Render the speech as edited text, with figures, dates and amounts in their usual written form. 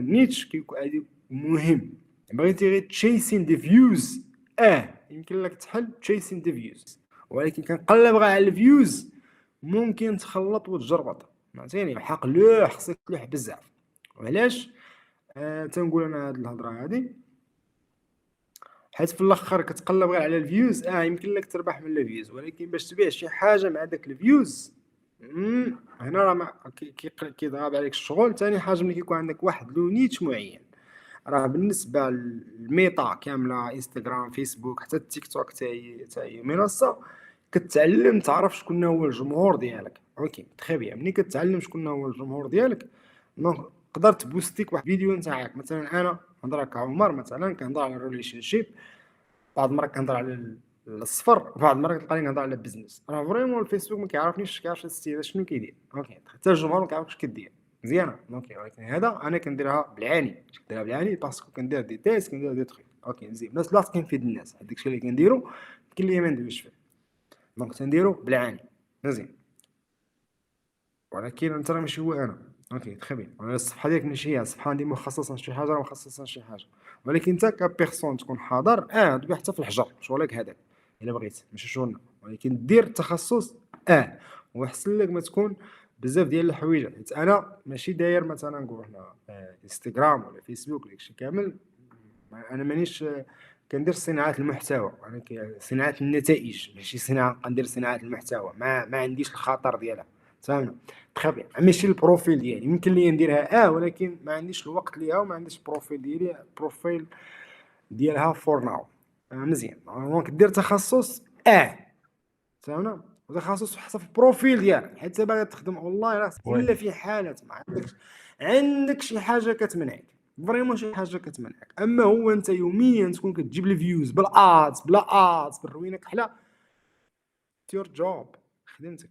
نيتش كيكون هذا مهم. بغيتي غير تشيسين دي فيوز يمكن لك تحل تشيسين دي فيوز، ولكن كنقلب غير على الفيوز ممكن تخلط وتجربط فهمتيني. الحق لوح خصك تلوح بزاف. وعلاش تنقول انا هاد الهضره هادي؟ حيت في الاخر كتقلب غير على الفيوز يمكن لك تربح من الفيوز، ولكن باش تبيع شي حاجه مع داك الفيوز هنا راه كيضرب عليك الشغل. ثاني حاجه ملي كيكون عندك واحد لو نيتش معين، راه بالنسبه للميتا كامله انستغرام فيسبوك حتى التيك توك حتى هي منصه كتعلم تعرف شكون هو الجمهور ديالك. اوكي تخي بيان. ملي كتعلم شكون هو الجمهور ديالك دونك تقدر تبوستيك واحد فيديو نتاعك. مثلا انا نهضر كعمر مثلا كنهضر على الريليشن شيب، بعض المرات كنهضر على الصفر، بعض المرات كتلقاني نهضر على البيزنس. راه فريمون الفيسبوك ما كيعرفنيش، كيعرف السيد هذا شنو كيدير. اوكي حتى الجمهور ما كيعرفش كدير مزيانه. اوكي ولكن هذا انا كنديرها بالعاني، كنديرها بالعاني باسكو كندير دي تيست، كندير دي تخي. اوكي مزيان. نفس الوقت كنفيد الناس، هذاك الشيء اللي كنديرو كاين اللي ما ندويش فيه، دونك تنديرو بالعاني مزيان. ولكن انت راه ماشي هو انا. اوكي تخي بيان. الصفحه ديالك ماشي هي الصفحه عندي مخصصه لشي حاجه، راه مخصصه لشي حاجه. ولكن انت كبيرسون تكون حاضر تبيع حتى في الحجر شغلك هذاك الا بغيت، ماشي شغلنا. ولكن دير التخصص ويحسن لك ما تكون بزاف ديال الحوايج. حيت انا ماشي داير مثلا نقول حنا انستغرام ولا فيسبوك ولا داكشي كامل. انا مانيش كندير صناعه المحتوى، انا صناعه النتائج ماشي صناعه. كندير صناعه المحتوى ما عنديش الخطر ديالها فهمنا. تخي ماشي البروفيل ديالي يمكن لي نديرها ولكن ما عنديش الوقت ليها وما عنديش البروفيل ديالي بروفيل ديالها فور ناو. مزيان دونك دير تخصص فهمنا. وتخصص حسب البروفيل ديالك، حيت باغي تخدم اونلاين راه وي الا في حاله ما عندك شي حاجه كتمنعك، فريمون شي حاجه كتمنعك. اما هو انت يوميا تكون كتجيب الفيوز بالادز بالروينه كحله، تيور جوب خدمتك.